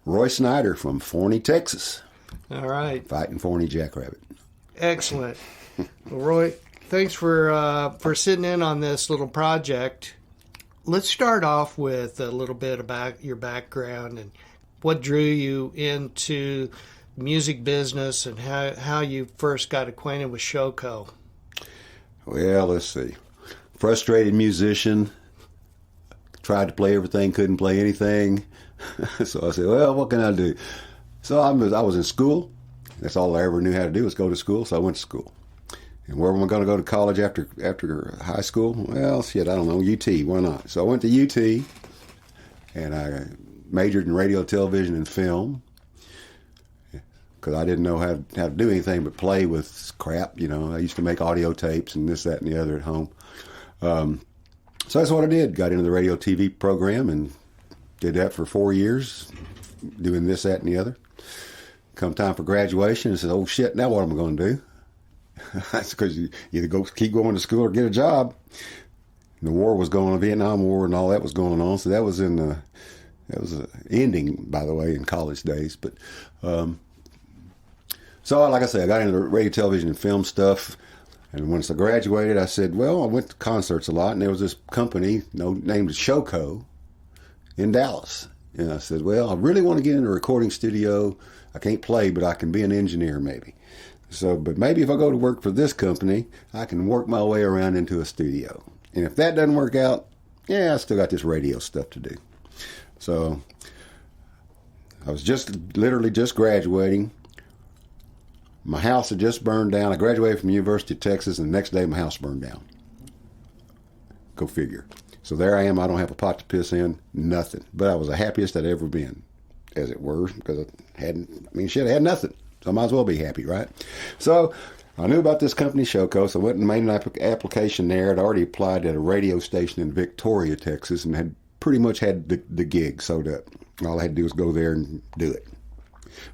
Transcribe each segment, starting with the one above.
Roy Snyder from Forney, Texas. All right. Fighting Forney Jackrabbit. Excellent. Well, Roy, thanks for sitting in on this little project. Let's start off with a little bit about your background and what drew you into music business and how you first got acquainted with Showco. Well, let's see. Frustrated musician. Tried to play everything, couldn't play anything. So I said, well, what can I do? So I was in school. That's all I ever knew how to do was go to school, so I went to school. And where am I going to go to college after high school? Well, shit, I don't know, UT, why not? So I went to UT, and I majored in radio, television, and film, because I didn't know how to do anything but play with crap, you know. I used to make audio tapes and this, that, and the other at home. So that's what I did. Got into the radio TV program and did that for 4 years, doing this, that, and the other. Come time for graduation, I said, oh shit, now what am I going to do? That's because you either keep going to school or get a job. And the war was going on, the Vietnam War and all that was going on. So that was ending, by the way, in college days. But so, like I said, I got into the radio, television, and film stuff. And once I graduated, I said, well, I went to concerts a lot, and there was this company named Showco in Dallas. And I said, well, I really want to get in a recording studio. I can't play, but I can be an engineer maybe. So, but maybe if I go to work for this company, I can work my way around into a studio. And if that doesn't work out, yeah, I still got this radio stuff to do. So I was literally just graduating. My house had just burned down. I graduated from the University of Texas, and the next day my house burned down. Go figure. So there I am. I don't have a pot to piss in, nothing. But I was the happiest I'd ever been, as it were, because I had nothing. So I might as well be happy, right? So I knew about this company, Showco, so I went and made an application there. I'd already applied at a radio station in Victoria, Texas, and had pretty much had the gig sewed up. All I had to do was go there and do it.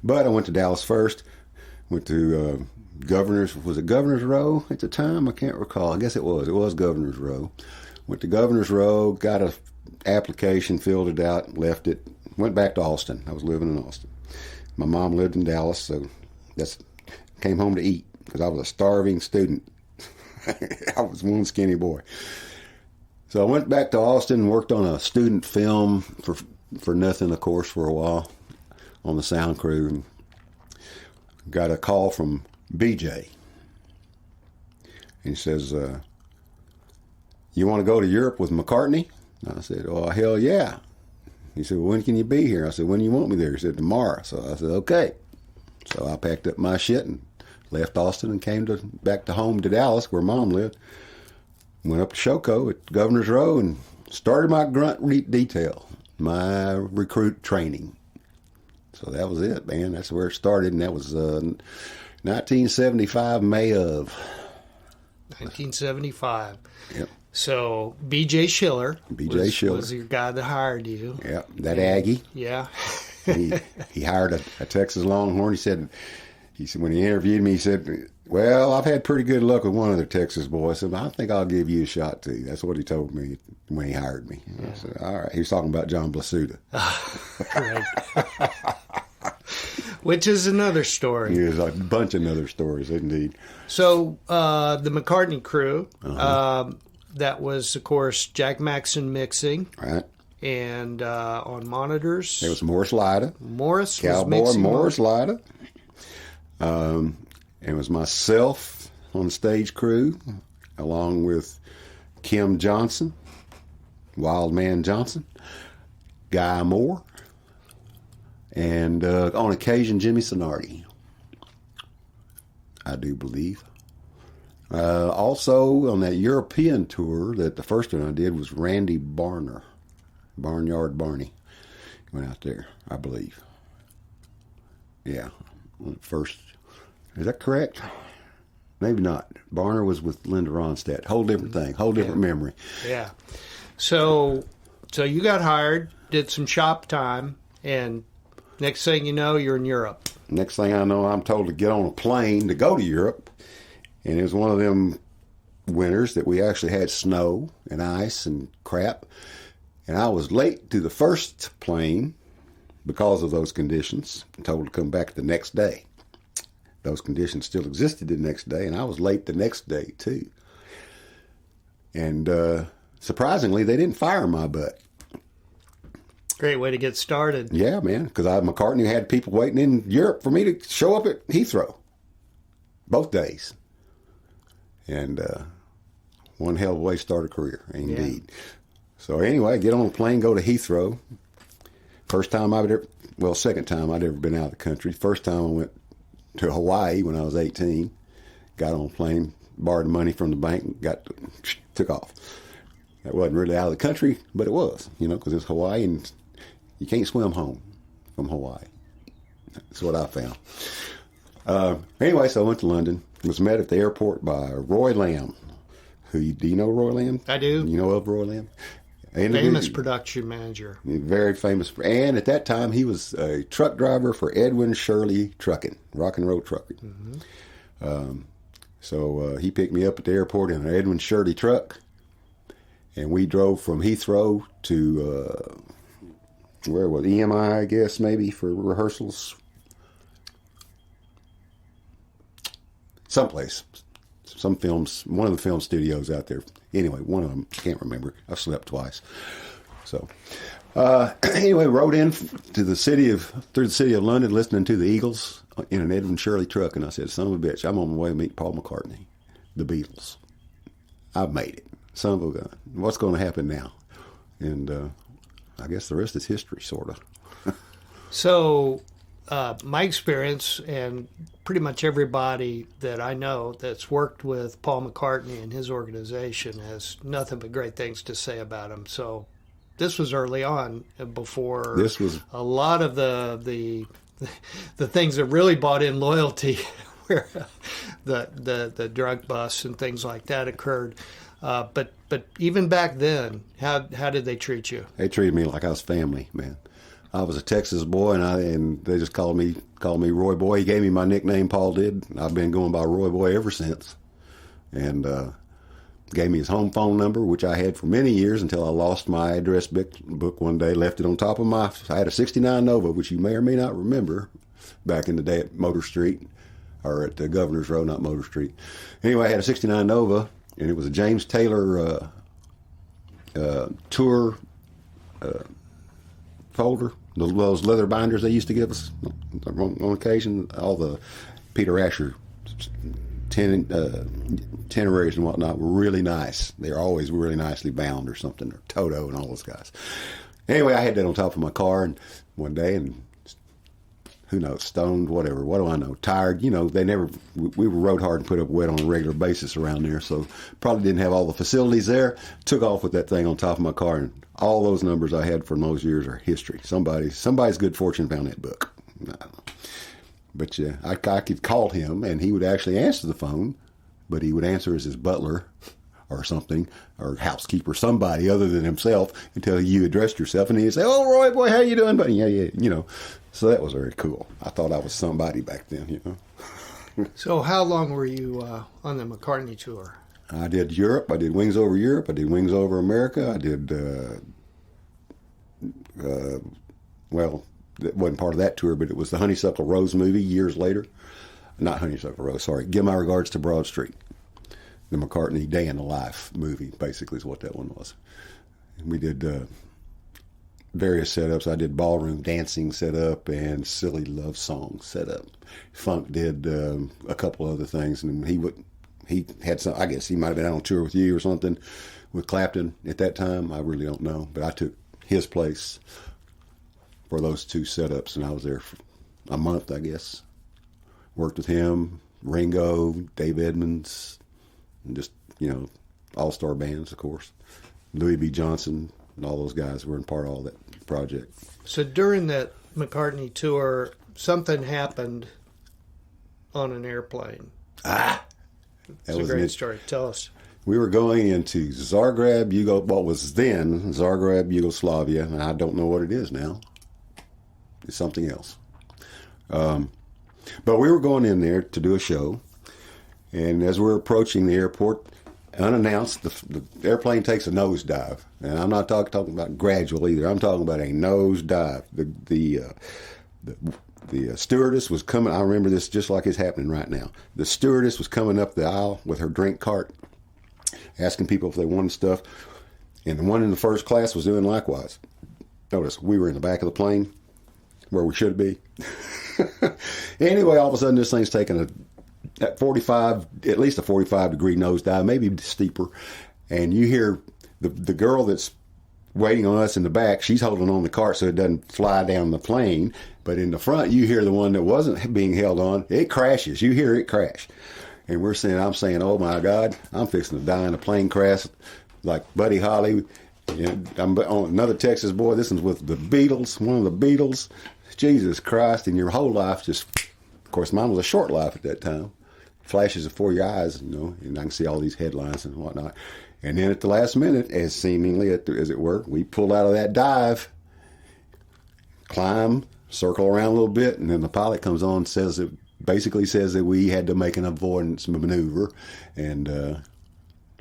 But I went to Dallas first. Went to Governor's Row at the time? I can't recall. I guess it was Governor's Row. Went to Governor's Row, got a application, filled it out, left it, went back to Austin. I was living in Austin. My mom lived in Dallas, so came home to eat because I was a starving student. I was one skinny boy. So I went back to Austin and worked on a student film for nothing, of course, for a while on the sound crew. And got a call from BJ. And he says, you want to go to Europe with McCartney? And I said, oh, hell yeah. He said, well, when can you be here? I said, when do you want me there? He said, tomorrow. So I said, okay. So I packed up my shit and left Austin and came back to home to Dallas, where Mom lived. Went up to Showco at Governor's Row and started my grunt detail, my recruit training. So that was it, man. That's where it started, and that was 1975, May of. 1975. Yep. So B.J. Schiller was your guy that hired you. Yep, that Aggie. Yeah. he hired a Texas Longhorn. He said when he interviewed me, he said, well, I've had pretty good luck with one other Texas boy. I said, I think I'll give you a shot too. That's what he told me when he hired me. Yeah. I said, all right. He was talking about John Blasuda. Which is another story. There's a bunch of other stories, indeed. So the McCartney crew, that was, of course, Jack Maxson mixing. Right. And on monitors. There was Morris Lyda. Cowboy Morris Lyda. It was myself on the stage crew, along with Kim Johnson, Wild Man Johnson, Guy Moore, and on occasion Jimmy Sonardi, I do believe. Also on that European tour, that the first one I did was Randy Barnard, Barnyard Barney, went out there, I believe. Yeah, first. Is that correct? Maybe not. Barner was with Linda Ronstadt. Whole different thing. Whole different memory. Yeah. So you got hired, did some shop time, and next thing you know, you're in Europe. Next thing I know, I'm told to get on a plane to go to Europe. And it was one of them winters that we actually had snow and ice and crap. And I was late to the first plane. because of those conditions, told to come back the next day. Those conditions still existed the next day, and I was late the next day, too. And surprisingly, they didn't fire my butt. Great way to get started. Yeah, man, because McCartney had people waiting in Europe for me to show up at Heathrow. Both days. And one hell of a way to start a career, indeed. Yeah. So anyway, I get on a plane, go to Heathrow. Second time I'd ever been out of the country. First time I went to Hawaii when I was 18. Got on a plane, borrowed money from the bank, took off. That wasn't really out of the country, but it was, because it's Hawaii and you can't swim home from Hawaii. That's what I found. Anyway, so I went to London. Was met at the airport by Roy Lamb. Do you know Roy Lamb? I do. You know of Roy Lamb? Famous production manager. Very famous. And at that time, he was a truck driver for Edwin Shirley Trucking, rock and roll trucking. Mm-hmm. So he picked me up at the airport in an Edwin Shirley truck. And we drove from Heathrow to, where was EMI, I guess, maybe, for rehearsals. Someplace. Some films, one of the film studios out there. Anyway, one of them, can't remember. I've slept twice. So, anyway, rode in through the city of London, listening to the Eagles in an Edwin Shirley truck, and I said, son of a bitch, I'm on my way to meet Paul McCartney, the Beatles. I've made it. Son of a gun. What's going to happen now? And I guess the rest is history, sort of. So, my experience, and pretty much everybody that I know that's worked with Paul McCartney and his organization has nothing but great things to say about him. So this was early on, before a lot of the things that really bought in loyalty, where the drug busts and things like that occurred. But even back then, how did they treat you? They treated me like I was family, man. I was a Texas boy, and they just called me Roy Boy. He gave me my nickname, Paul did. I've been going by Roy Boy ever since. And gave me his home phone number, which I had for many years until I lost my address book one day, left it on top of I had a 69 Nova, which you may or may not remember, back in the day at Motor Street, or at the Governor's Road, not Motor Street. Anyway, I had a 69 Nova, and it was a James Taylor tour folder. Those leather binders they used to give us on occasion, all the Peter Asher itineraries and whatnot were really nice. They're always really nicely bound or something, or Toto and all those guys. Anyway, I had that on top of my car, and one day, and who knows, stoned, whatever, what do I know, tired, we rode hard and put up wet on a regular basis around there, so probably didn't have all the facilities there. Took off with that thing on top of my car, and all those numbers I had from those years are history. Somebody's good fortune found that book. I don't know. But yeah, I could call him, and he would actually answer the phone, but he would answer as his butler or something, or housekeeper, somebody other than himself, until you addressed yourself, and he'd say, "Oh, Roy Boy, how you doing, buddy?" Yeah. So that was very cool. I thought I was somebody back then, So how long were you on the McCartney tour? I did Europe. I did Wings Over Europe. I did Wings Over America. I did, it wasn't part of that tour, but it was the Honeysuckle Rose movie years later. Not Honeysuckle Rose, sorry. Give My Regards to Broad Street. The McCartney Day in the Life movie, basically, is what that one was. We did various setups. I did ballroom dancing setup and silly love song setup. Funk did a couple other things, and he had some. I guess he might have been out on tour with you or something with Clapton at that time. I really don't know, but I took his place for those two setups, and I was there for a month, I guess. Worked with him, Ringo, Dave Edmunds, and just all-star bands, of course. Louis B. Johnson and all those guys were in part of all that project. So during that McCartney tour, something happened on an airplane. That's a great story. Tell us. We were going into Zagreb, what was then Zagreb, Yugoslavia, and I don't know what it is now. It's something else. But we were going in there to do a show, and as we're approaching the airport, unannounced, the airplane takes a nosedive, and I'm not talking about gradual either. I'm talking about a nosedive. The stewardess was coming. I remember this just like it's happening right now. The stewardess was coming up the aisle with her drink cart, asking people if they wanted stuff, and the one in the first class was doing likewise. Notice we were in the back of the plane, where we should be. Anyway, all of a sudden, this thing's taking at least a 45-degree nosedive, maybe steeper, and you hear the girl that's waiting on us in the back, she's holding on the cart so it doesn't fly down the plane, but in the front, you hear the one that wasn't being held on, it crashes. You hear it crash. And I'm saying, oh my God, I'm fixing to die in a plane crash like Buddy Holly. I'm on another Texas boy. This one's with the Beatles, one of the Beatles. Jesus Christ, and your whole life just, of course, mine was a short life at that time. Flashes before your eyes, and I can see all these headlines and whatnot. And then at the last minute, as seemingly as it were, we pull out of that dive, climb, circle around a little bit, and then the pilot comes on and basically says that we had to make an avoidance maneuver, and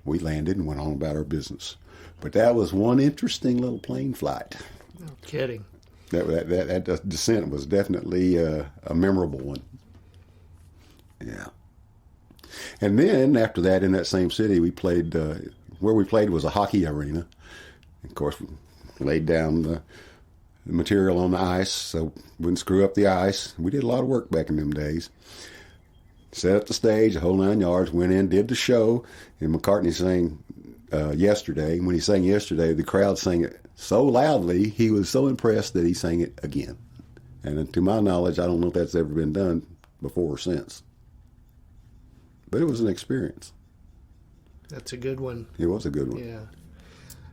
we landed and went on about our business. But that was one interesting little plane flight. No kidding. That descent was definitely a memorable one. Yeah. And then after that, in that same city, we played. Where we played was a hockey arena. Of course, we laid down the material on the ice so we wouldn't screw up the ice. We did a lot of work back in them days. Set up the stage, the whole 9 yards. Went in, did the show, and McCartney sang yesterday. When he sang yesterday, the crowd sang it so loudly, he was so impressed that he sang it again. And to my knowledge, I don't know if that's ever been done before or since. But it was an experience. That's a good one. It was a good one. Yeah.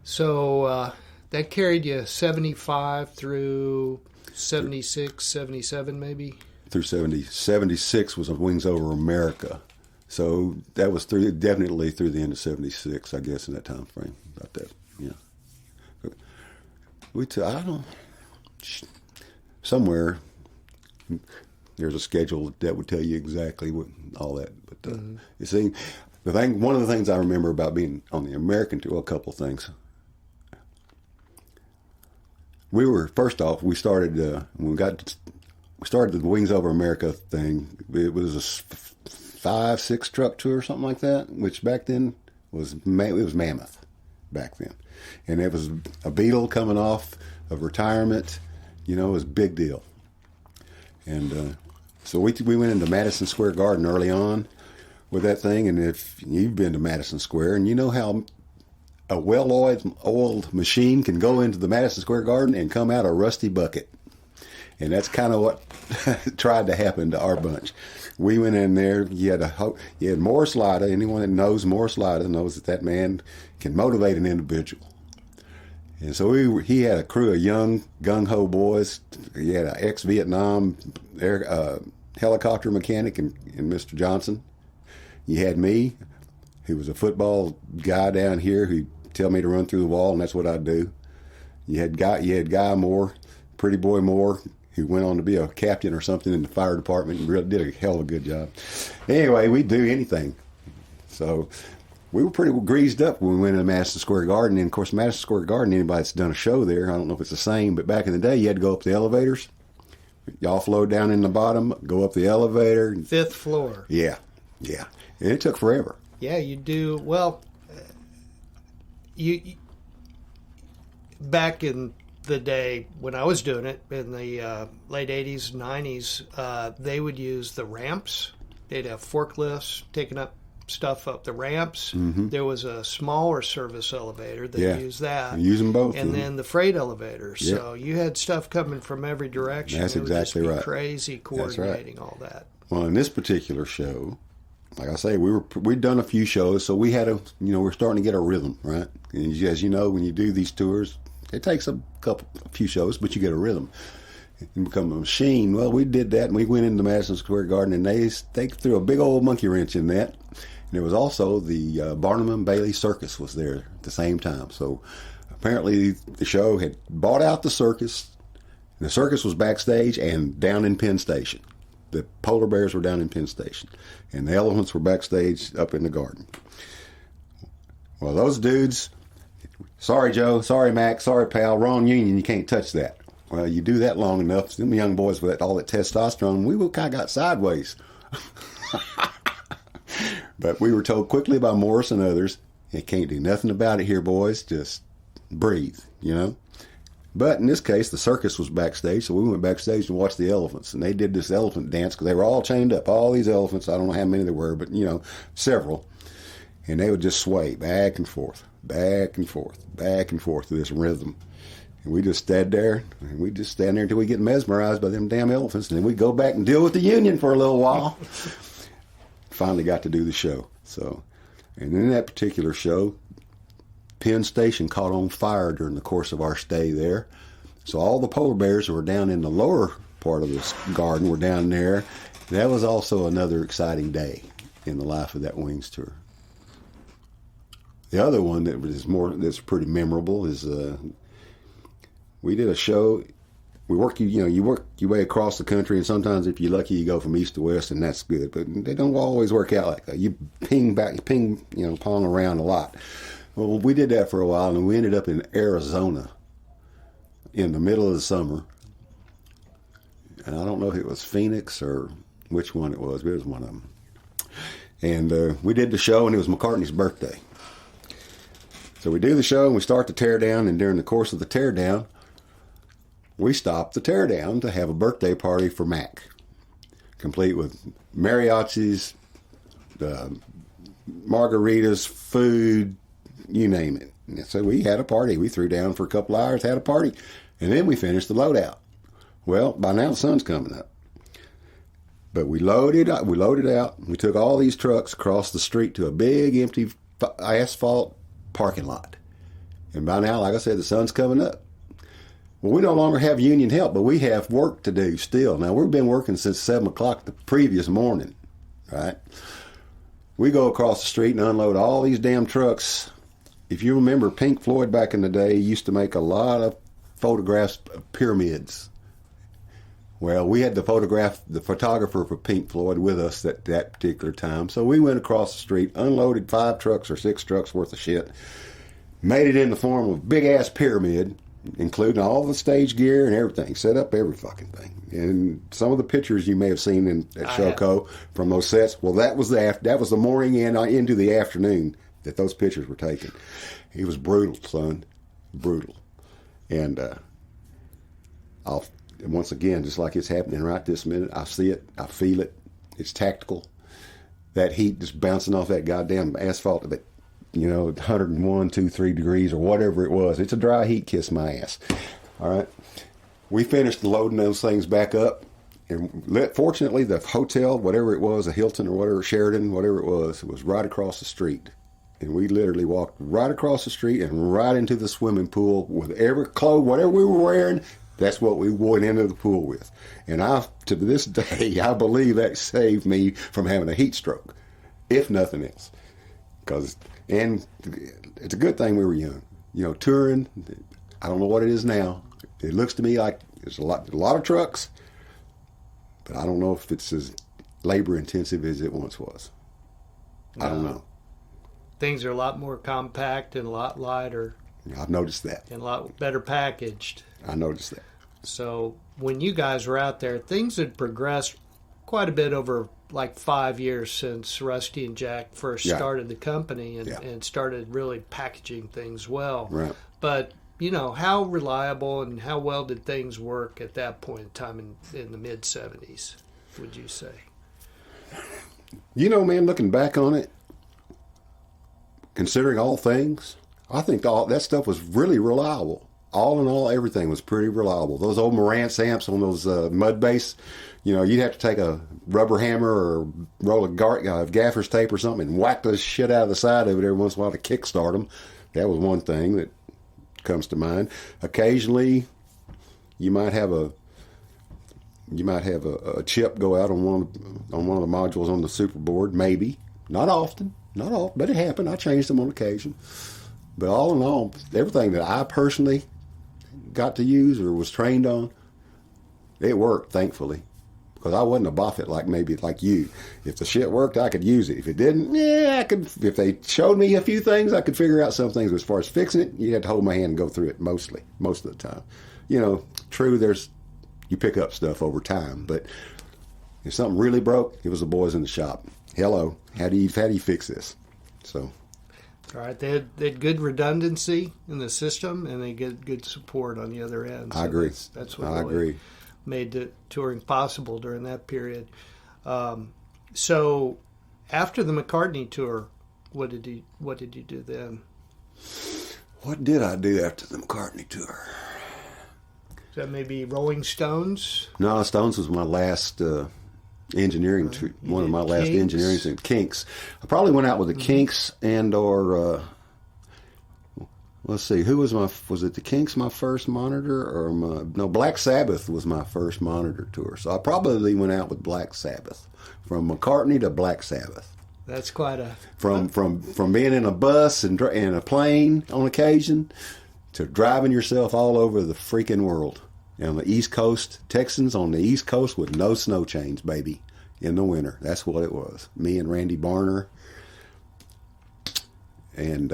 So that carried you 75 through 76, 77 maybe? Through 70. 76 was Wings Over America. So that was definitely through the end of 76, I guess, in that time frame. About that, yeah. Somewhere there's a schedule that would tell you exactly what all that. But you see, one of the things I remember about being on the American tour, a couple of things. First off, we started when we started the Wings Over America thing. It was a 5-6 truck tour or something like that, which back then was mammoth back then. And it was a Beatle coming off of retirement, it was a big deal. And so we went into Madison Square Garden early on with that thing. And if you've been to Madison Square, and you know how a well-oiled machine can go into the Madison Square Garden and come out a rusty bucket. And that's kind of what tried to happen to our bunch. We went in there. You had Morris Lyda. Anyone that knows Morris Lyda knows that man can motivate an individual. And so he had a crew of young gung-ho boys. He had an ex-Vietnam helicopter mechanic and Mr. Johnson. You had me, who was a football guy down here who'd tell me to run through the wall, and that's what I'd do. You had Guy Moore, Pretty Boy Moore, who went on to be a captain or something in the fire department and really did a hell of a good job. Anyway, we'd do anything. So we were pretty greased up when we went into Madison Square Garden. And, of course, Madison Square Garden, anybody that's done a show there, I don't know if it's the same, but back in the day, you had to go up the elevators. Y'all flowed down in the bottom, go up the elevator. 5th floor. Yeah. And it took forever. Yeah, you do. Well, you back in the day when I was doing it in the late 80s, 90s, they would use the ramps. They'd have forklifts taking up stuff up the ramps. Mm-hmm. There was a smaller service elevator that used that. Use them both. And then the freight elevators. Yeah. So you had stuff coming from every direction. That's exactly right. Crazy coordinating all that. Well, in this particular show, like I say, we'd done a few shows, so we had we're starting to get a rhythm, right? And as you know, when you do these tours, it takes a few shows, but you get a rhythm. You become a machine. Well, we did that, and we went into Madison Square Garden, and they threw a big old monkey wrench in that. And there was also the Barnum and Bailey Circus was there at the same time. So apparently the show had bought out the circus. And the circus was backstage and down in Penn Station. The polar bears were down in Penn Station. And the elephants were backstage up in the garden. Well, those dudes, sorry, Joe, sorry, Mac, sorry, pal, wrong union, you can't touch that. Well, you do that long enough, them young boys with all that testosterone, we kind of got sideways. But we were told quickly by Morris and others, you can't do nothing about it here, boys, just breathe, you know. But in this case, the circus was backstage, so we went backstage and watched the elephants. And they did this elephant dance because they were all chained up, all these elephants. I don't know how many there were, but, you know, several. And they would just sway back and forth, back and forth, back and forth to this rhythm. And we just stand there, and we just stand there until we get mesmerized by them damn elephants. And then we go back and deal with the union for a little while. Finally got to do the show. So, and in that particular show, Penn Station caught on fire during the course of our stay there. So all the polar bears who were down in the lower part of this garden were down there. That was also another exciting day in the life of that Wings tour. The other one that's pretty memorable is we did a show. We work you work your way across the country, and sometimes if you're lucky, you go from east to west, and that's good. But they don't always work out like that. You ping pong around a lot. Well, we did that for a while, and we ended up in Arizona in the middle of the summer. And I don't know if it was Phoenix or which one it was, but it was one of them. And we did the show, and it was McCartney's birthday. So we do the show, and we start the teardown, and during the course of the teardown, we stopped the teardown to have a birthday party for Mac, complete with mariachis, margaritas, food, you name it. And so we had a party. We threw down for a couple hours, had a party, and then we finished the loadout. Well, by now the sun's coming up. But we loaded out. We took all these trucks across the street to a big empty asphalt parking lot. And by now, like I said, the sun's coming up. Well, we no longer have union help, but we have work to do still. Now, we've been working since 7 o'clock the previous morning, right? We go across the street and unload all these damn trucks. If you remember, Pink Floyd back in the day used to make a lot of photographs of pyramids. Well, we had the photographer for Pink Floyd with us at that particular time. So we went across the street, unloaded 5 trucks or 6 trucks worth of shit, made it in the form of a big-ass pyramid, including all the stage gear and everything, set up every fucking thing. And some of the pictures you may have seen at Showco from those sets, well, that was the morning and into the afternoon that those pictures were taken. It was brutal, son. Brutal. And once again, just like it's happening right this minute, I see it, I feel it. It's tactical. That heat just bouncing off that goddamn asphalt of it, 101, 2, 3 degrees or whatever it was. It's a dry heat, kiss my ass. All right. We finished loading those things back up. And fortunately, the hotel, whatever it was, a Hilton or whatever, Sheridan, whatever it was right across the street. And we literally walked right across the street and right into the swimming pool with every clothes, whatever we were wearing, that's what we went into the pool with. And to this day, I believe that saved me from having a heat stroke, if nothing else. And it's a good thing we were young. Touring, I don't know what it is now. It looks to me like there's a lot of trucks, but I don't know if it's as labor intensive as it once was. I don't know. Things are a lot more compact and a lot lighter. I've noticed that. And a lot better packaged. I noticed that. So when you guys were out there, things had progressed quite a bit over like 5 years since Rusty and Jack first started the company and started really packaging things well. Right. But, how reliable and how well did things work at that point in time in the mid-'70s, would you say? Man, looking back on it, considering all things, I think all that stuff was really reliable. All in all, everything was pretty reliable. Those old Marantz amps on those mud bass, you'd have to take a rubber hammer or roll of gaffer's tape or something and whack the shit out of the side of it every once in a while to kickstart them. That was one thing that comes to mind. Occasionally, you might have a chip go out on one of the modules on the superboard. Maybe, not often, but it happened. I changed them on occasion. But all in all, everything that I personally got to use or was trained on, it worked, thankfully. because I wasn't a Buffett like you. If the shit worked, I could use it. If it didn't, I could. If they showed me a few things, I could figure out some things. As far as fixing it, you had to hold my hand and go through it most of the time. True, you pick up stuff over time, but if something really broke, it was the boys in the shop. Hello, how do you fix this? So. All right, they had good redundancy in the system, and they get good support on the other end. So I agree. That's what I agree. Made the touring possible during that period. So, after the McCartney tour, what did you do then? What did I do after the McCartney tour? Is that maybe Rolling Stones? No, Stones was my last engineering. One of my last Kinks? engineering things. Kinks. I probably went out with the Kinks or let's see, was it the Kinks my first monitor or Black Sabbath was my first monitor tour. So I probably went out with Black Sabbath, from McCartney to Black Sabbath. That's quite a from being in a bus and a plane on occasion to driving yourself all over the freaking world. On the East Coast, Texans on the East Coast with no snow chains, baby, in the winter. That's what it was. Me and Randy Barner and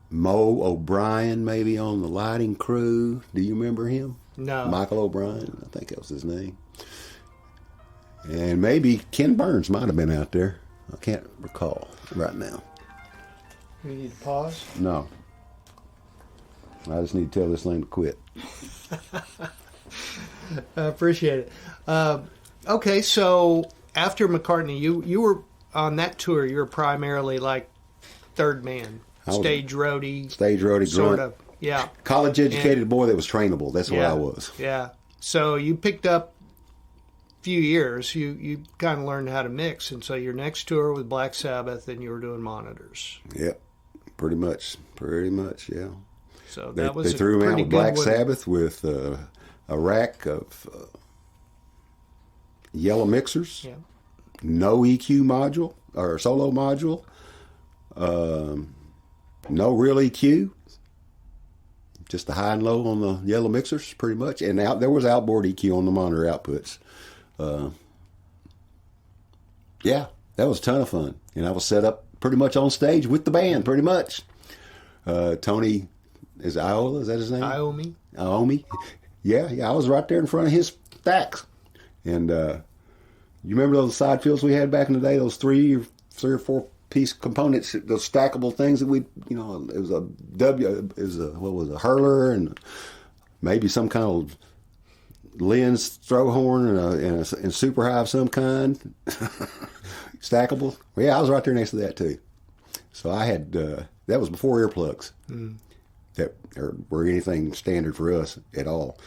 Mo O'Brien maybe on the lighting crew. Do you remember him? No. Michael O'Brien, I think that was his name. And maybe Ken Burns might have been out there. I can't recall right now. We need to pause? No. I just need to tell this thing to quit. I appreciate it. Okay, so after McCartney, you were on that tour. You were primarily like third man, stage roadie, sort of. Yeah, college educated boy that was trainable. That's what I was. Yeah. So you picked up a few years. You kind of learned how to mix, and so your next tour with Black Sabbath, and you were doing monitors. Yep, pretty much. Yeah. So they was threw me out with Black one. Sabbath with a rack of yellow mixers, no EQ module or solo module, no real EQ, just the high and low on the yellow mixers, pretty much. And there was outboard EQ on the monitor outputs. Yeah, that was a ton of fun. And I was set up pretty much on stage with the band, pretty much. Tony. Is Iola? Is that his name? Iommi. Yeah, I was right there in front of his stacks. And you remember those side fields we had back in the day? Those three or four piece components, those stackable things that it was a hurler and maybe some kind of lens throw horn and super high of some kind, stackable. Well, yeah, I was right there next to that too. So I had that was before earplugs. That were anything standard for us at all.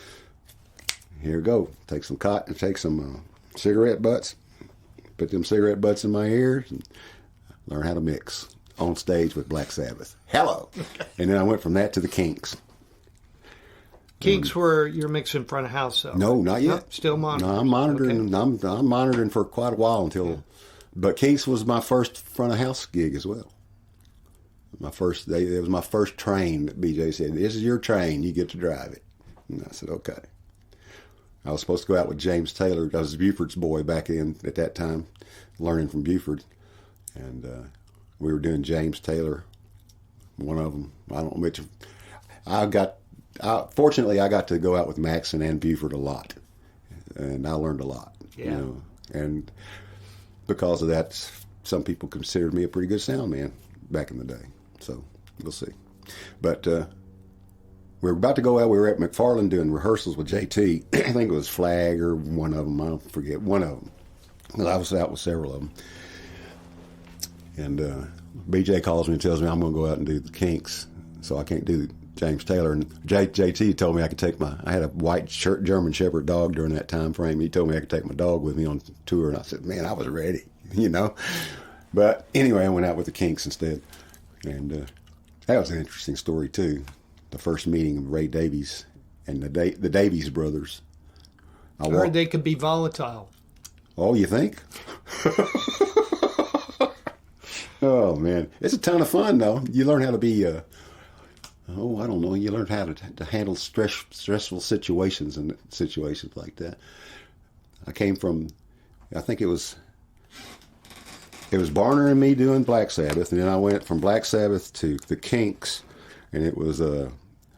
Here we go. Take some cotton, take some cigarette butts, put them cigarette butts in my ears, and learn how to mix on stage with Black Sabbath. Hello. And then I went from that to the Kinks. Kinks were you're mixing front of house though? No, not yet. Nope, still monitoring. No, I'm monitoring. Okay. I'm monitoring for quite a while but Kinks was my first front of house gig as well. It was my first train. BJ said, "This is your train. You get to drive it." And I said, "Okay." I was supposed to go out with James Taylor. I was Buford's boy back in at that time, learning from Buford, and we were doing James Taylor. One of them. I don't know which. Fortunately, I got to go out with Maxon and Buford a lot, and I learned a lot. Yeah. And because of that, some people considered me a pretty good sound man back in the day. So we'll see. But we were about to go out. We were at McFarland doing rehearsals with JT. I think it was Flag or one of them. I don't forget. One of them. Well, I was out with several of them. And BJ calls me and tells me I'm going to go out and do the Kinks. So I can't do James Taylor. And JT told me I could take I had a white German Shepherd dog during that time frame. He told me I could take my dog with me on tour. And I said, man, I was ready, But anyway, I went out with the Kinks instead. And that was an interesting story, too. The first meeting of Ray Davies and the Davies brothers. I heard they could be volatile. Oh, you think? Oh, man. It's a ton of fun, though. You learn how to be Oh, I don't know. You learn how to handle stressful situations and situations like that. I came from, I think it was Barner and me doing Black Sabbath, and then I went from Black Sabbath to the Kinks, and it was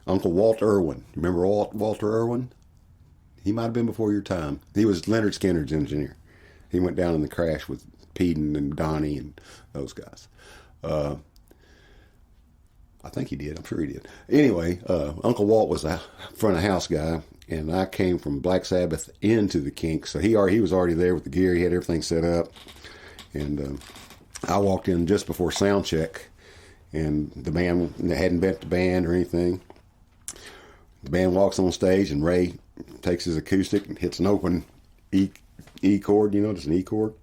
Uncle Walt Irwin. Remember Walter Irwin? He might have been before your time. He was Leonard Skinner's engineer. He went down in the crash with Peden and Donnie and those guys. I think he did. I'm sure he did. Anyway, Uncle Walt was a front of house guy, and I came from Black Sabbath into the Kinks. So he was already there with the gear. He had everything set up, and I walked in just before sound check, and the band hadn't met the band or anything. The band walks on stage, and Ray takes his acoustic and hits an open E chord, just an E chord.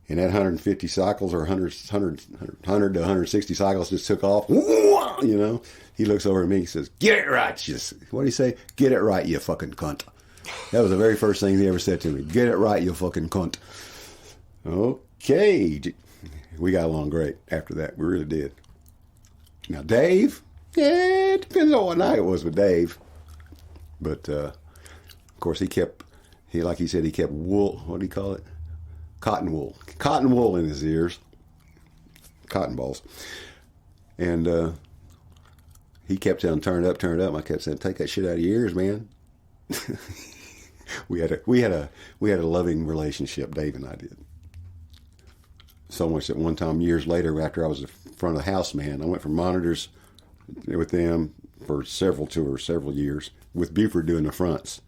And that 150 cycles or 100 to 160 cycles just took off. He looks over at me. He says, "Get it right." What did he say? "Get it right, you fucking cunt." That was the very first thing he ever said to me. "Get it right, you fucking cunt." Okay. We got along great after that. We really did. Now, Dave, it depends on what night it was with Dave. But, of course, he kept wool, what do you call it? Cotton wool in his ears. Cotton balls. And he kept saying, turn it up. I kept saying, take that shit out of your ears, man. we had a loving relationship, Dave and I did. So much that one time, years later, after I was a front of the house man, I went for monitors with them for several tours, several years, with Buford doing the fronts.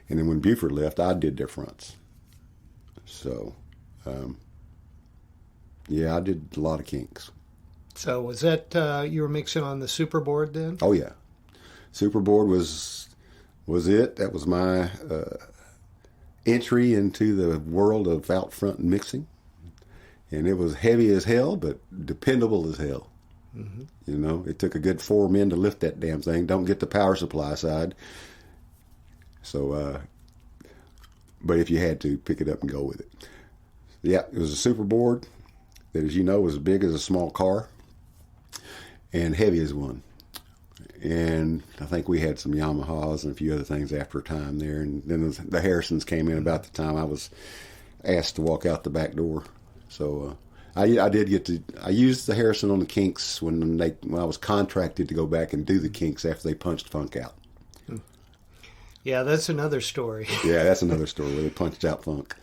And then when Buford left, I did their fronts. So, yeah, I did a lot of Kinks. So was that, you were mixing on the Superboard then? Oh, yeah. Superboard was it. That was my entry into the world of out front mixing. And it was heavy as hell, but dependable as hell. Mm-hmm. It took a good 4 men to lift that damn thing. Don't get the power supply side. So, but if you had to, pick it up and go with it. Yeah, it was a Superboard that, as you know, was as big as a small car and heavy as one. And I think we had some Yamahas and a few other things after a time there. And then the Harrisons came in about the time I was asked to walk out the back door. So I used the Harrison on the Kinks when I was contracted to go back and do the Kinks after they punched Funk out. Yeah, that's another story. Yeah, that's another story where they punched out Funk.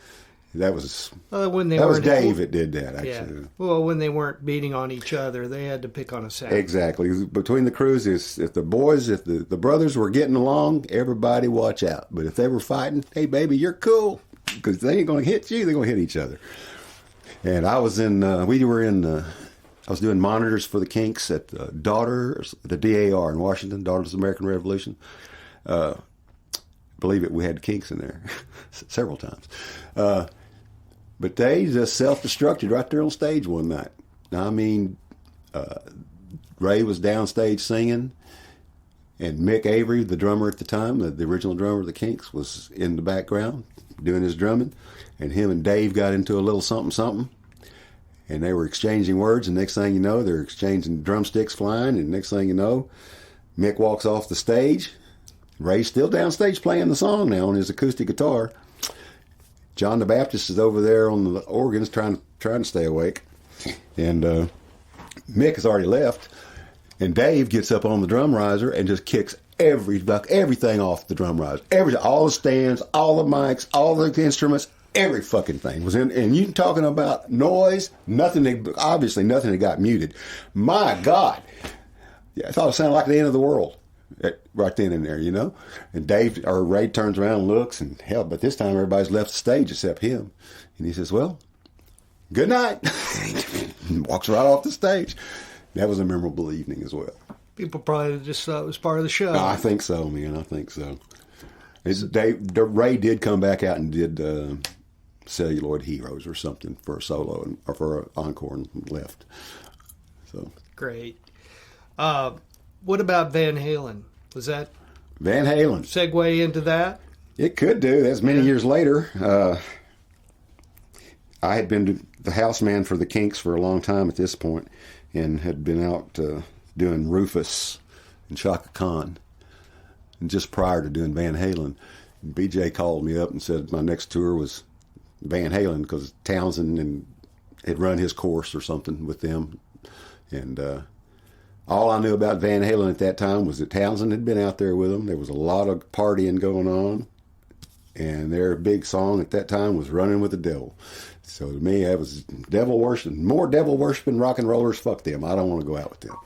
That was when that was Dave that did that, actually. Yeah. Well, when they weren't beating on each other, they had to pick on a sound. Exactly. Between the crews, if the brothers were getting along, everybody watch out. But if they were fighting, hey, baby, you're cool. Because they ain't going to hit you, they're going to hit each other. And I was I was doing monitors for the Kinks at the DAR in Washington, Daughters of the American Revolution. Believe it, we had Kinks in there several times. But they just self-destructed right there on stage one night. I mean, Ray was downstage singing, and Mick Avery, the drummer at the time, the original drummer of the Kinks, was in the background doing his drumming. And him and Dave got into a little something, and they were exchanging words, and next thing you know, they're exchanging drumsticks flying, and next thing you know, Mick walks off the stage. Ray's still downstage playing the song now on his acoustic guitar. John the Baptist is over there on the organs trying to stay awake, and Mick has already left, and Dave gets up on the drum riser and just kicks everything off the drum riser. All the stands, all the mics, all the instruments, every fucking thing was in. And you talking about noise? Obviously nothing that got muted. My God. Yeah, I thought it sounded like the end of the world right then and there, And Ray turns around and looks, and hell, but this time everybody's left the stage except him. And he says, well, good night. Walks right off the stage. That was a memorable evening as well. People probably just thought it was part of the show. I think so, man. I think so. Ray did come back out and did Celluloid Heroes or something for a solo or for an encore and left. So great. What about Van Halen? Was that Van Halen segue into that? It could do. That's many years later. I had been the house man for the Kinks for a long time at this point, and had been out doing Rufus and Shaka Khan. And just prior to doing Van Halen, BJ called me up and said my next tour was Van Halen because Townsend and had run his course or something with them. And all I knew about Van Halen at that time was that Townsend had been out there with them. There was a lot of partying going on. And their big song at that time was Running with the Devil. So to me, that was devil worshiping, more devil worshiping rock and rollers. Fuck them. I don't want to go out with them.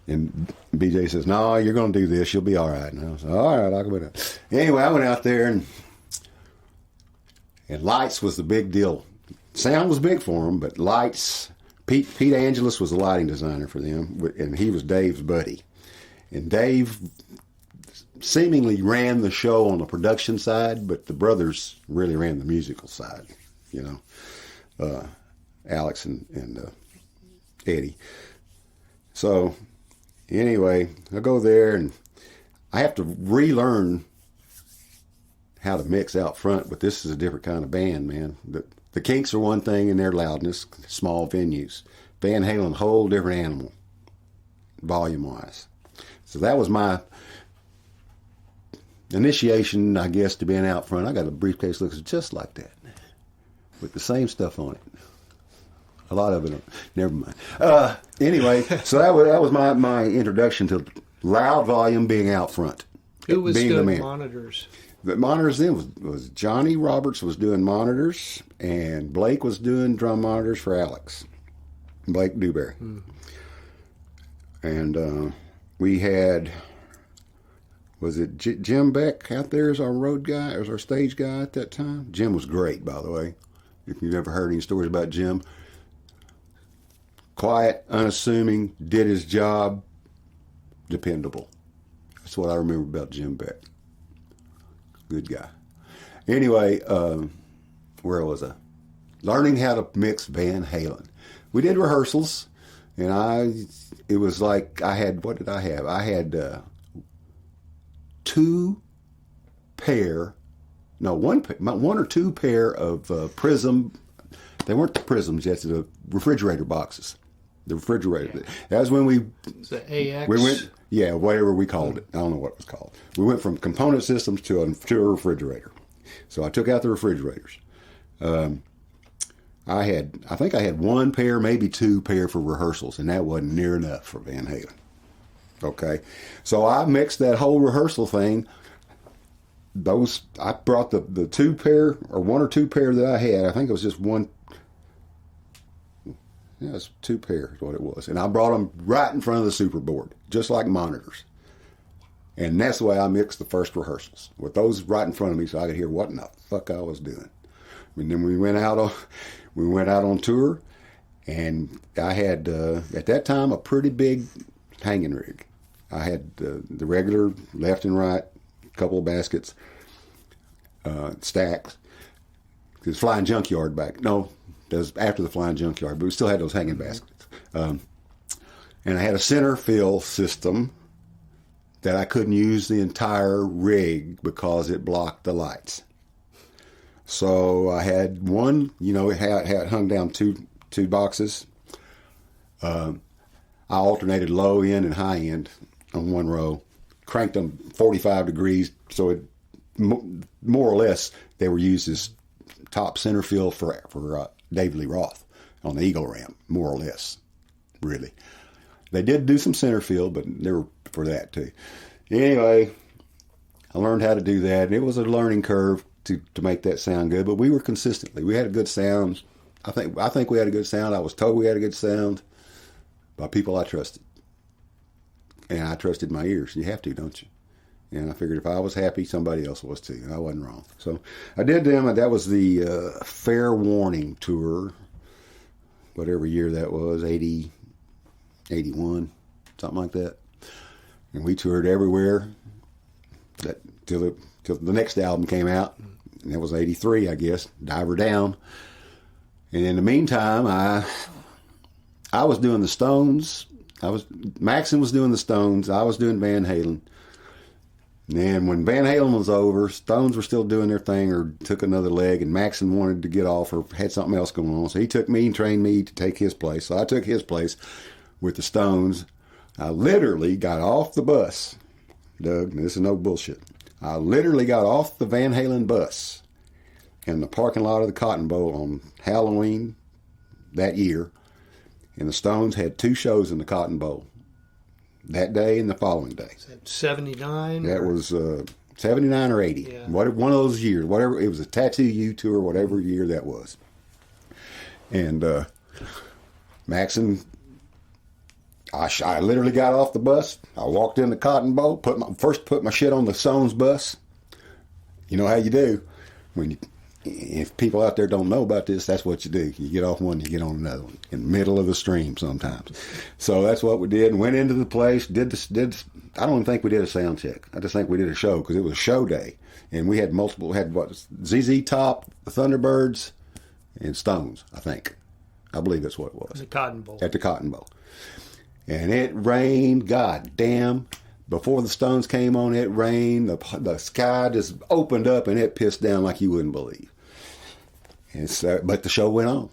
And BJ says, no, you're going to do this. You'll be all right. And I was like, all right, I'll go with it. Anyway, I went out there and lights was the big deal. Sound was big for them, but lights, Pete Angelus was the lighting designer for them, and he was Dave's buddy. And Dave seemingly ran the show on the production side, but the brothers really ran the musical side, Alex and Eddie. So anyway, I go there and I have to relearn how to mix out front, but this is a different kind of band, man. The Kinks are one thing in their loudness, small venues. Van Halen, whole different animal, volume-wise. So that was my initiation, I guess, to being out front. I got a briefcase that looks just like that, with the same stuff on it. A lot of it, never mind. Anyway, so that was my introduction to loud volume being out front. Who was being doing monitors? The monitors then was Johnny Roberts was doing monitors, and Blake was doing drum monitors for Alex. Blake Dewberry. And we had, was it Jim Beck out there as our road guy, as our stage guy at that time? Jim was great, by the way. If you've ever heard any stories about Jim. Quiet, unassuming, did his job, dependable. That's what I remember about Jim Beck. Good guy. Anyway, where was I? Learning how to mix Van Halen. We did rehearsals, and it was like I had, what did I have? I had one or two pair of Prism. They weren't the Prisms yet, the refrigerator boxes. The refrigerator. That was when we... The AX? We went, yeah, whatever we called it. I don't know what it was called. We went from component systems to a refrigerator. So I took out the refrigerators. I think I had one pair, maybe two pair for rehearsals, and that wasn't near enough for Van Halen. Okay? So I mixed that whole rehearsal thing. I brought the two pair, or one or two pair that I had. I think it was just one. Yeah, it was two pairs, what it was. And I brought them right in front of the superboard, just like monitors. And that's the way I mixed the first rehearsals, with those right in front of me so I could hear what in the fuck I was doing. And then we went out on tour, and I had, at that time, a pretty big hanging rig. I had the regular left and right, couple of baskets, stacks. Because Flying Junkyard that was after the Flying Junkyard, but we still had those hanging baskets. And I had a center fill system that I couldn't use the entire rig because it blocked the lights. So I had one, it had hung down two boxes. I alternated low end and high end on one row, cranked them 45 degrees, so it more or less they were used as top center fill for David Lee Roth on the Eagle ramp, more or less, really. They did do some center fill, but they were for that too. Anyway, I learned how to do that. It was a learning curve to make that sound good, but we were consistently. We had a good sound. I think we had a good sound. I was told we had a good sound by people I trusted. And I trusted my ears. You have to, don't you? And I figured if I was happy, somebody else was too. And I wasn't wrong. So I did them, and that was the Fair Warning tour, whatever year that was, 80, 81, something like that. And we toured everywhere till the next album came out. And that was 83, I guess, Diver Down. And in the meantime, I was doing the Stones. Maxon was doing the Stones. I was doing Van Halen. And when Van Halen was over, Stones were still doing their thing or took another leg, and Maxon wanted to get off or had something else going on. So he took me and trained me to take his place. So I took his place with the Stones. I literally got off the bus, Doug, and this is no bullshit. I literally got off the Van Halen bus in the parking lot of the Cotton Bowl on Halloween that year, and the Stones had 2 shows in the Cotton Bowl that day and the following day. 79? That was 79 or 80. Yeah. One of those years. Whatever. It was a Tattoo You tour, whatever year that was. And Maxon, I literally got off the bus. I walked in the Cotton Bowl, put my shit on the Stones bus. You know how you do. If people out there don't know about this, that's what you do. You get off one, you get on another one in the middle of the stream sometimes. So that's what we did. Went into the place. I don't even think we did a sound check. I just think we did a show because it was a show day, and we had multiple. Had what? ZZ Top, the Thunderbirds, and Stones. I believe that's what it was. The Cotton Bowl. At the Cotton Bowl, and it rained. God damn. Before the Stones came on, it rained. The sky just opened up and it pissed down like you wouldn't believe. And so, but the show went on.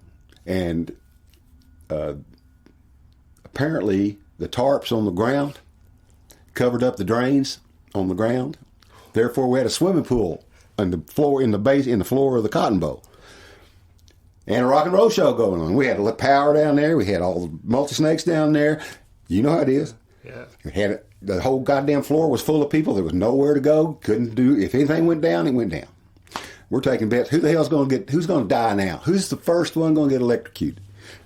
And apparently the tarps on the ground covered up the drains on the ground. Therefore, we had a swimming pool on the floor in the floor of the Cotton Bowl. And a rock and roll show going on. We had power down there. We had all the multi-snakes down there. You know how it is. Yeah. We had the whole goddamn floor was full of people. There was nowhere to go. Couldn't do. If anything went down, it went down. We're taking bets. Who's going to die now? Who's the first one going to get electrocuted?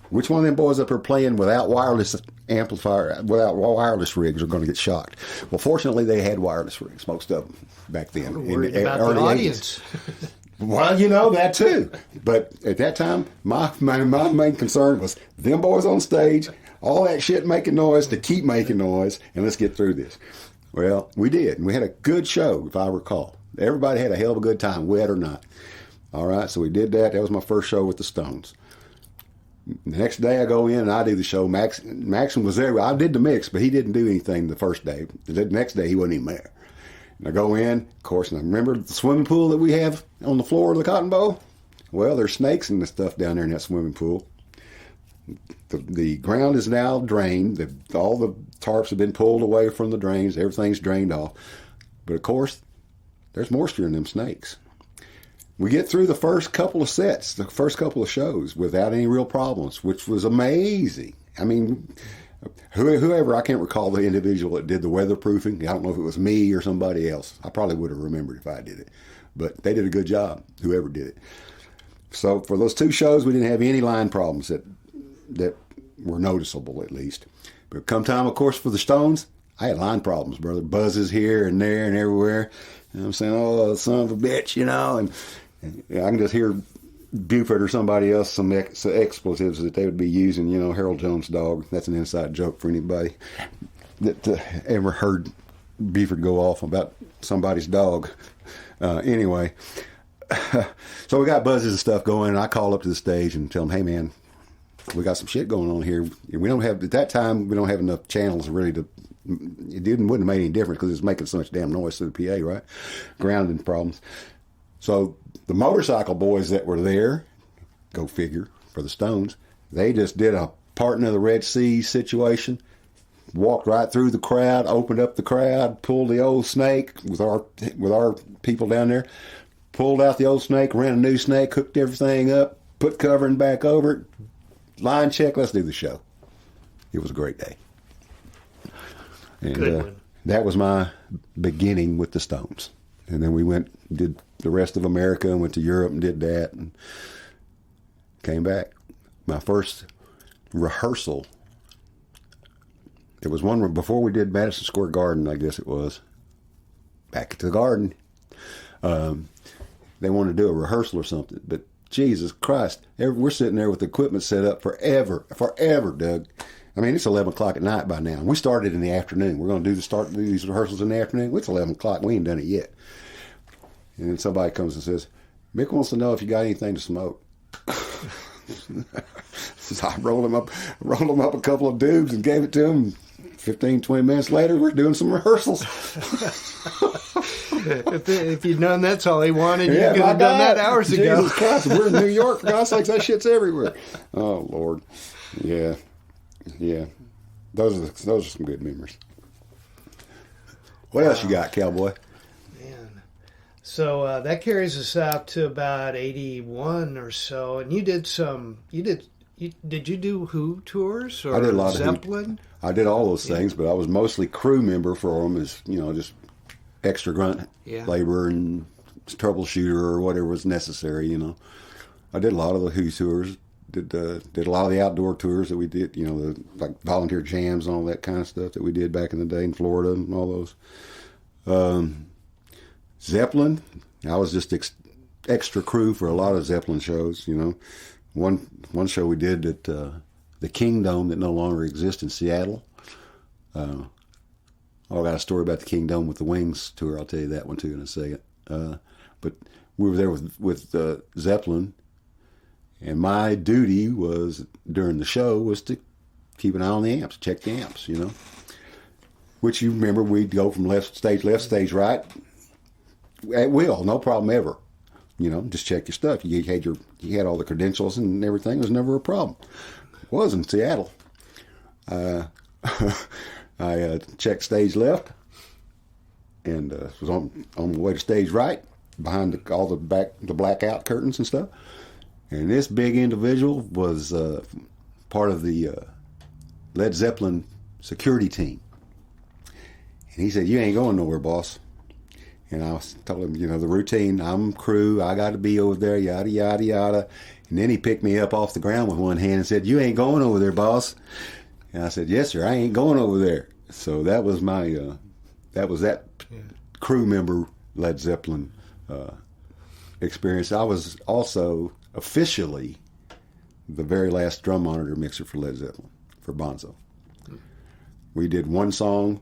Which one of them boys up here playing without wireless amplifier, without wireless rigs are going to get shocked? Well, fortunately, they had wireless rigs, most of them back then. Worried about the audience. Well, you know, that too. But at that time, my main concern was them boys on stage, all that shit making noise to keep making noise, and let's get through this. Well, we did. And we had a good show, if I recall. Everybody had a hell of a good time, wet or not. All right, so we did that. That was my first show with the Stones. The next day I go in and I do the show. Maxon was there. I did the mix, but he didn't do anything the first day. The next day he wasn't even there. And I go in, of course, and I remember the swimming pool that we have on the floor of the Cotton Bowl? Well, there's snakes and the stuff down there in that swimming pool. The ground is now drained. All the tarps have been pulled away from the drains. Everything's drained off. But, of course, there's moisture in them snakes. We get through the first couple of sets, the first couple of shows, without any real problems, which was amazing. I mean, whoever, I can't recall the individual that did the weatherproofing. I don't know if it was me or somebody else. I probably would have remembered if I did it. But they did a good job, whoever did it. So for those 2 shows, we didn't have any line problems that were noticeable, at least. But come time, of course, for the Stones, I had line problems, brother. Buzzes here and there and everywhere. You know what I'm saying? Oh, son of a bitch, you know. And I can just hear Buford or somebody else, some expletives that they would be using, you know, Harold Jones' dog. That's an inside joke for anybody that ever heard Buford go off about somebody's dog. Anyway, so we got buzzes and stuff going, and I call up to the stage and tell them, hey, man, we got some shit going on here. We don't have, at that time, we don't have enough channels really to, wouldn't have made any difference because it's making so much damn noise through the PA, right? Grounding problems. So the motorcycle boys that were there, go figure, for the Stones, they just did a parting of the Red Sea situation, walked right through the crowd, opened up the crowd, pulled the old snake with our people down there, pulled out the old snake, ran a new snake, hooked everything up, put covering back over it, line check, let's do the show. It was a great day. And Good one. That was my beginning with the Stones. And then we did the rest of America and went to Europe and did that and came back. My first rehearsal, it was one before we did Madison Square Garden, I guess it was. Back at the Garden. They wanted to do a rehearsal or something, but Jesus Christ, we're sitting there with the equipment set up forever, Doug. I mean, it's 11 o'clock at night by now. We started in the afternoon. We're going to do these rehearsals in the afternoon. It's 11 o'clock. We ain't done it yet. And then somebody comes and says, Mick wants to know if you got anything to smoke. So I rolled him up a couple of dubs and gave it to him. 15, 20 minutes later, we're doing some rehearsals. If you'd known that's all he wanted, you could have done that hours ago. Jesus Christ, we're in New York. For God's sakes, that shit's everywhere. Oh, Lord. Yeah. those are some good memories. What else you got, cowboy? Man. So that carries us out to about 81 or so. And you did did you do Who tours or I did a lot Zeppelin? of Who. I did all those things, but I was mostly crew member for them as, just extra grunt labor and troubleshooter or whatever was necessary, I did a lot of the Who tours, did a lot of the outdoor tours that we did, like volunteer jams and all that kind of stuff that we did back in the day in Florida and all those. Zeppelin, I was just extra crew for a lot of Zeppelin shows, One show we did at the Kingdome that no longer exists in Seattle. I got a story about the Kingdome with the Wings tour. I'll tell you that one too in a second. But we were there with Zeppelin, and my duty was during the show was to keep an eye on the amps, check the amps, Which you remember we'd go from left stage right at will, no problem ever. Just check your stuff. You had all the credentials and everything. It was never a problem. It was in Seattle. I checked stage left and was on the way to stage right, behind all the blackout curtains and stuff. And this big individual was part of the Led Zeppelin security team. And he said, "You ain't going nowhere, boss." And I told him, the routine, I'm crew, I got to be over there, yada, yada, yada. And then he picked me up off the ground with one hand and said, "You ain't going over there, boss." And I said, "Yes, sir, I ain't going over there." So that was that crew member Led Zeppelin experience. I was also officially the very last drum monitor mixer for Led Zeppelin, for Bonzo. We did one song,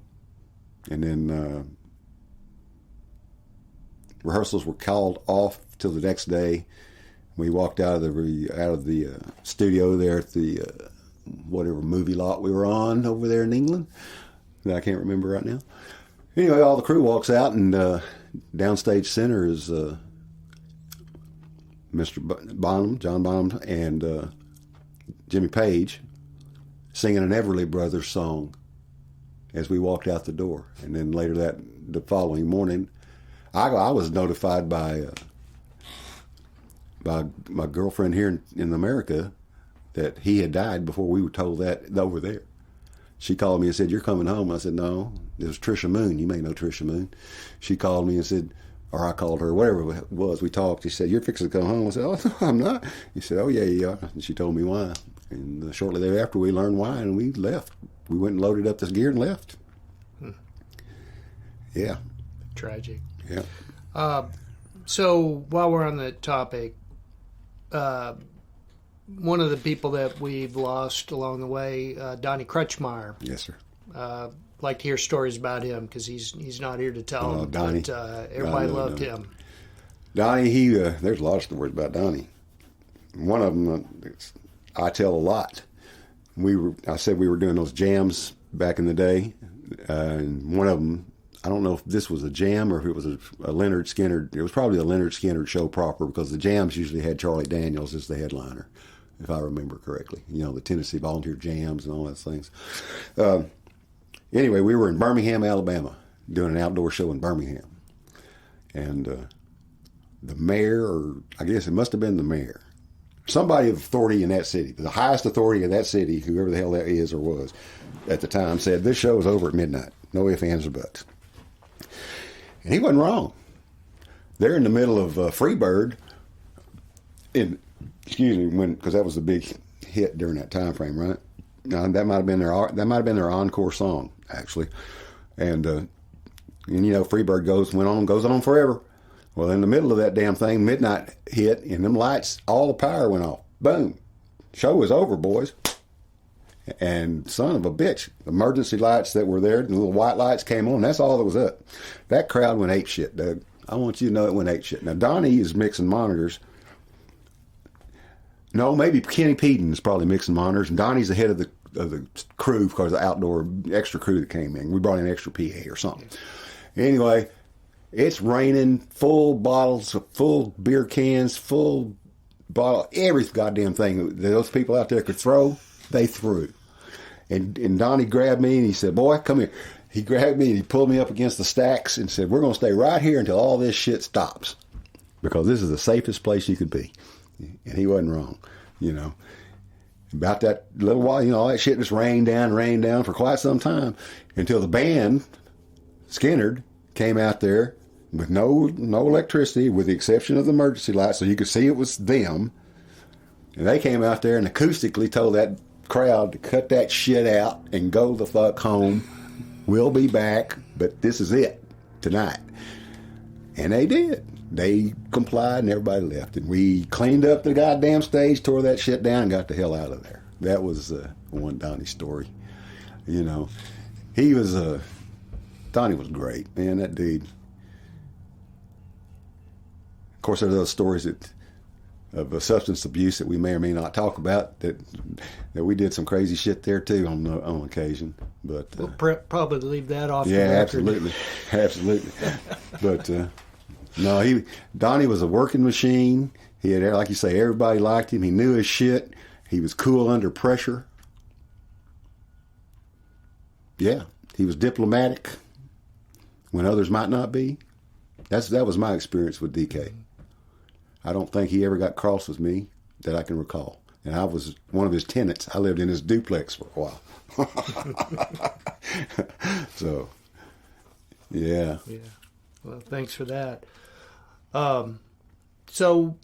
and then rehearsals were called off till the next day. We walked out of the studio there at the whatever movie lot we were on over there in England that I can't remember right now. Anyway, all the crew walks out, and downstage center is Mr. Bonham, John Bonham, and Jimmy Page singing an Everly Brothers song as we walked out the door. And then later the following morning, I was notified by my girlfriend here in America that he had died before we were told that over there. She called me and said, "You're coming home." I said, "No." It was Trisha Moon. You may know Trisha Moon. She called me and said, or I called her, whatever it was. We talked. She said, "You're fixing to come home." I said, "Oh, no, I'm not." He said, "Oh, yeah, you are." And she told me why. And shortly thereafter, we learned why, and we left. We went and loaded up this gear and left. Yeah. Tragic. Yeah. So while we're on the topic, one of the people that we've lost along the way, Donnie Crutchmeyer. Yes, sir. Like to hear stories about him because he's not here to tell them. Donnie. But everybody loved him. Donnie, there's a lot of stories about Donnie. One of them, I tell a lot. I said we were doing those jams back in the day, and one of them, I don't know if this was a jam or if it was a Leonard Skinner. It was probably a Leonard Skinner show proper, because the jams usually had Charlie Daniels as the headliner, if I remember correctly. The Tennessee Volunteer Jams and all those things. Anyway, we were in Birmingham, Alabama, doing an outdoor show in Birmingham. And the mayor, or I guess it must have been the mayor, somebody of authority in that city, the highest authority in that city, whoever the hell that is or was at the time, said, "This show is over at midnight. No ifs, ands, or buts." And he wasn't wrong. They're in the middle of Freebird, because that was the big hit during that time frame, right? That might have been their encore song, actually. And Freebird goes on forever. Well, in the middle of that damn thing, midnight hit, and them lights, all the power went off. Boom. Show was over, boys. And son of a bitch, emergency lights that were there, the little white lights came on. That's all that was up. That crowd went ape shit, Doug. I want you to know it went ape shit. Now, Donnie is mixing monitors. No, maybe Kenny Peden is probably mixing monitors, and Donnie's the head of the crew, because of the outdoor extra crew that came in. We brought in extra PA or something. Anyway, it's raining, full bottles, full beer cans, full bottle, every goddamn thing that those people out there could throw, they threw. And Donnie grabbed me and he said, boy, come here. He grabbed me and he pulled me up against the stacks and said, we're going to stay right here until all this shit stops. Because this is the safest place you could be. And he wasn't wrong, you know. About that little while, you know, all that shit just rained down for quite some time until the band, Skinnerd, came out there with no electricity, with the exception of the emergency light, so you could see it was them. And they came out there and acoustically told that crowd to cut that shit out and go the fuck home. We'll be back, but this is it tonight. And they did. They complied and everybody left. And we cleaned up the goddamn stage, tore that shit down, and got the hell out of there. That was one Donnie story. You know, he was, Donnie was great, man, that dude. Of course, there's those stories of substance abuse that we may or may not talk about, that we did some crazy shit there too on occasion. But we'll probably leave that off. Yeah, the absolutely. But no, Donnie was a working machine. He had, like you say, everybody liked him. He knew his shit. He was cool under pressure. Yeah, he was diplomatic when others might not be. That was my experience with DK. I don't think he ever got cross with me that I can recall. And I was one of his tenants. I lived in his duplex for a while. So, yeah. Yeah. Well, thanks for that. So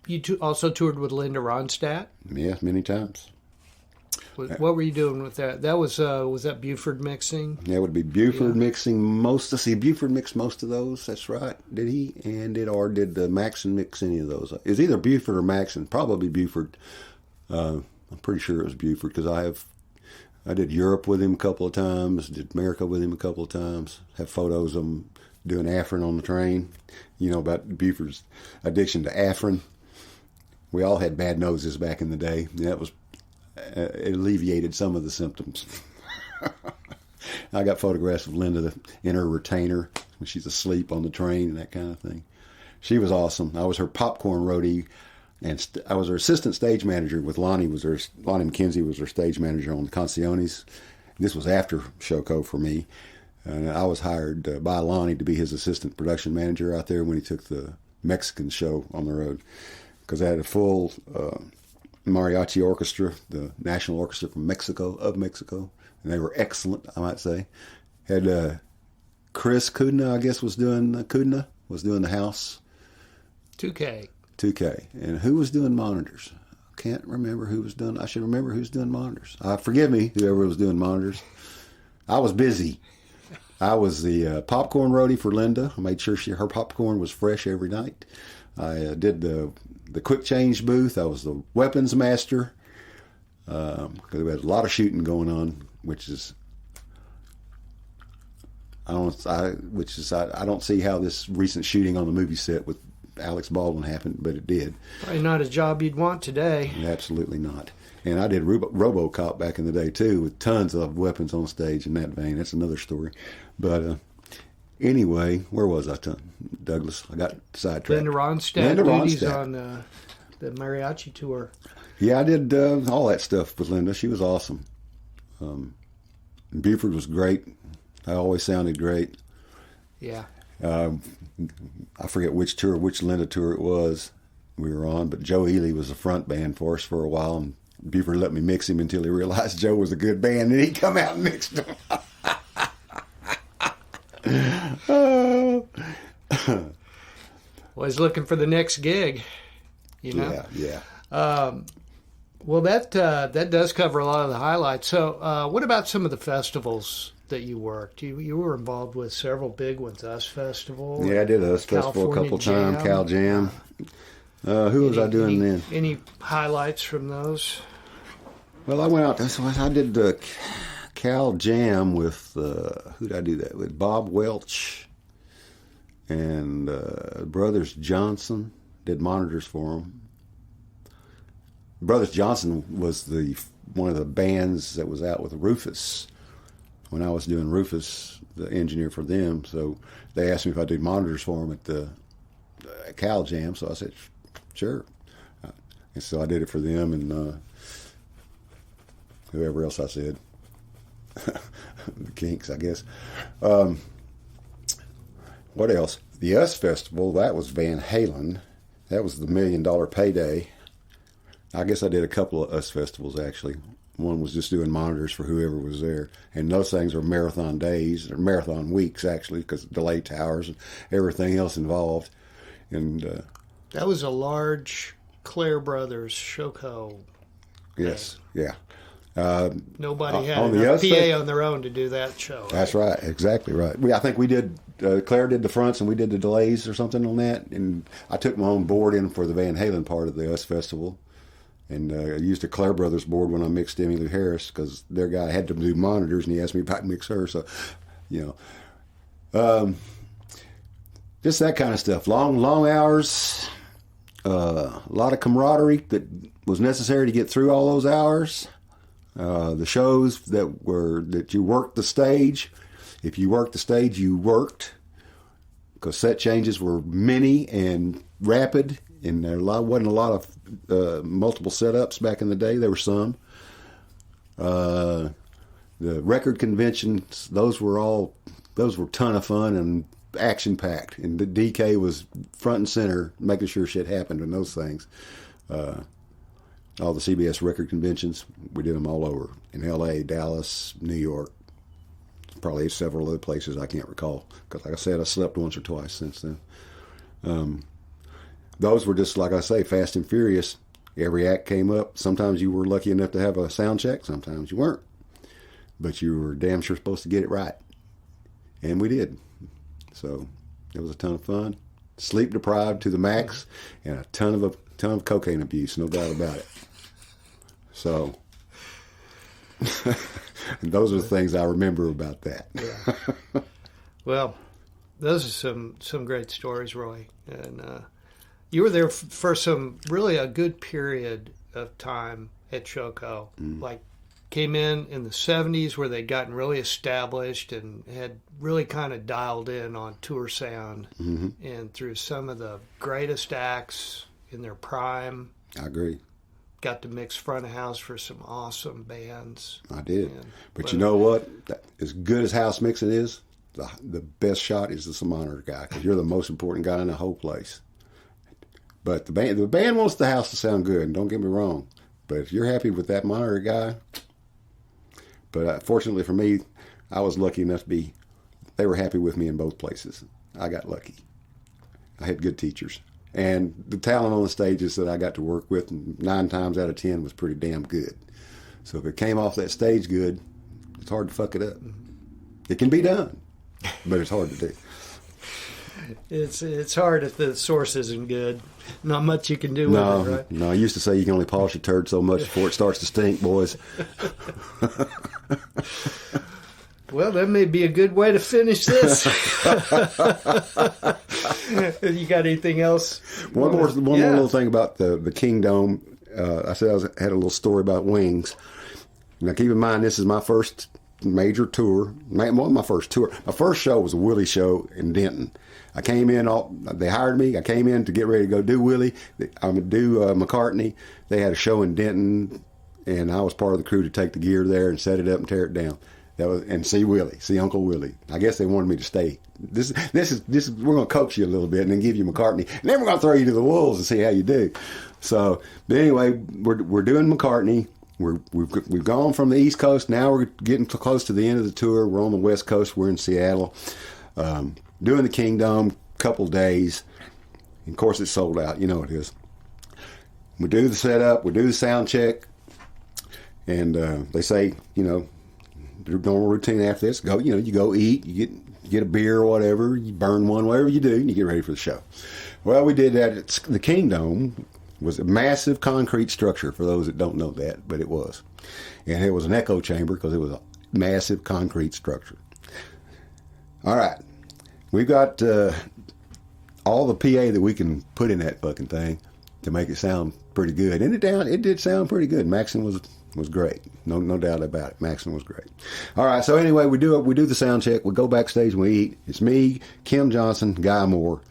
you also toured with Linda Ronstadt? Yeah, many times. What were you doing with that? That was that Buford mixing? That would be Buford mixing most. Let's see, Buford mixed most of those. That's right. Did he? Or did Maxon mix any of those? It was either Buford or Maxon. Probably Buford. I'm pretty sure it was Buford because I did Europe with him a couple of times. Did America with him a couple of times. Have photos of him doing Afrin on the train. You know about Buford's addiction to Afrin. We all had bad noses back in the day. That was. It alleviated some of the symptoms. I got photographs of Linda in her retainer when she's asleep on the train and that kind of thing. She was awesome. I was her popcorn roadie, and I was her assistant stage manager with Lonnie. Lonnie McKenzie was her stage manager on the Canciones. This was after Showco for me. And I was hired by Lonnie to be his assistant production manager out there when he took the Mexican show on the road. Because I had a full mariachi orchestra, the National Orchestra from Mexico, and they were excellent, I might say. Had Chris Kudna, I guess, was doing the house. 2K. And who was doing monitors? I can't remember who was doing. I should remember who's doing monitors. Forgive me, whoever was doing monitors. I was busy. I was the popcorn roadie for Linda. I made sure her popcorn was fresh every night. I did the quick change booth. I was the weapons master. Because we had a lot of shooting going on, which is I don't see how this recent shooting on the movie set with Alex Baldwin happened, but it did. Probably not a job you'd want today. Absolutely not. And I did RoboCop back in the day too, with tons of weapons on stage in that vein. That's another story. But anyway, where was I, Douglas? I got sidetracked. Linda Ronstadt. On the mariachi tour. Yeah, I did all that stuff with Linda. She was awesome. Buford was great. I always sounded great. Yeah. I forget which Linda tour it was we were on, but Joe Ely was the front band for us for a while, and Buford let me mix him until he realized Joe was a good band, and he come out and mixed him. Well, he's looking for the next gig, you know? Yeah. Well, that does cover a lot of the highlights. So what about some of the festivals that you worked? You were involved with several big ones, US Festival. Yeah, I did US Festival a couple times, Cal Jam. Who was I doing then? Any highlights from those? Well, I went out. I did the Cal Jam with, who did I do that with? Bob Welch and Brothers Johnson. Did monitors for them. Brothers Johnson was one of the bands that was out with Rufus when I was doing Rufus, the engineer for them. So they asked me if I did monitors for them at the Cal Jam. So I said, sure. And so I did it for them and whoever else I said. the Kinks, I guess. What else? The US Festival, that was Van Halen. That was the $1 Million Payday. I guess I did a couple of US festivals, actually. One was just doing monitors for whoever was there. And those things are marathon days, or marathon weeks, actually, because delay towers and everything else involved. And that was a large Clare Brothers Showco. Yes, yeah. Nobody had on enough PA on their own to do that show. Right? That's right, exactly right. I think we did, Claire did the fronts and we did the delays or something on that. And I took my own board in for the Van Halen part of the US Festival. And I used a Clare Brothers board when I mixed Emmylou Harris because their guy had to do monitors and he asked me if I could mix her. So, just that kind of stuff. Long hours, a lot of camaraderie that was necessary to get through all those hours. The shows that you worked the stage. If you worked the stage, you worked because set changes were many and rapid. And there wasn't a lot of multiple setups back in the day. There were some. The record conventions, those were a ton of fun and action packed. And the DK was front and center, making sure shit happened in those things. All the CBS record conventions, we did them all over in L.A., Dallas, New York, probably several other places I can't recall. Because, like I said, I slept once or twice since then. Those were just, like I say, fast and furious. Every act came up. Sometimes you were lucky enough to have a sound check. Sometimes you weren't. But you were damn sure supposed to get it right. And we did. So it was a ton of fun. Sleep deprived to the max. And a ton of cocaine abuse, no doubt about it. So those are the things I remember about that. Yeah. Well, those are some great stories, Roy. And you were there for a good period of time at Showco. Like, came in the 70s where they'd gotten really established and had really kind of dialed in on tour sound. And through some of the greatest acts in their prime. I agree. Got to mix front of house for some awesome bands. I did. But you know what? As good as house mixing is, the best shot is the monitor guy because you're the most important guy in the whole place. But the band wants the house to sound good, and don't get me wrong. But if you're happy with that monitor guy, but fortunately for me, I was lucky enough to they were happy with me in both places. I got lucky. I had good teachers. And the talent on the stages that I got to work with, 9 times out of 10, was pretty damn good. So if it came off that stage good, it's hard to fuck it up. It can be done, but it's hard to do. It's hard if the source isn't good. Not much you can do with it, right? No, I used to say you can only polish a turd so much before it starts to stink, boys. Well, that may be a good way to finish this. You got anything else? One more little thing about the Kingdom. I said I had a little story about Wings. Now, keep in mind, this is my first major tour. My first tour. My first show was a Willie show in Denton. I came in, they hired me. I came in to get ready to go do Willie. I'm going to do McCartney. They had a show in Denton, and I was part of the crew to take the gear there and set it up and tear it down. And see Uncle Willie. I guess they wanted me to stay. This is we're going to coax you a little bit and then give you McCartney, and then we're going to throw you to the wolves and see how you do. So, but anyway, we're doing McCartney. We've gone from the East Coast. Now we're getting close to the end of the tour. We're on the West Coast. We're in Seattle, doing the Kingdom. Couple days. And of course, it's sold out. You know it is. We do the setup. We do the sound check, and they say, the normal routine after this, you go eat, you get a beer or whatever, you burn one, whatever you do, and you get ready for the show. Well, we did that. The Kingdom was a massive concrete structure, for those that don't know that, but it was. And it was an echo chamber because it was a massive concrete structure. All right. We've got all the PA that we can put in that fucking thing to make it sound pretty good. And it did sound pretty good. Maxon was great. No doubt about it. Maxon was great. All right, so anyway, we do the sound check. We go backstage and we eat. It's me, Kim Johnson, Guy Moore,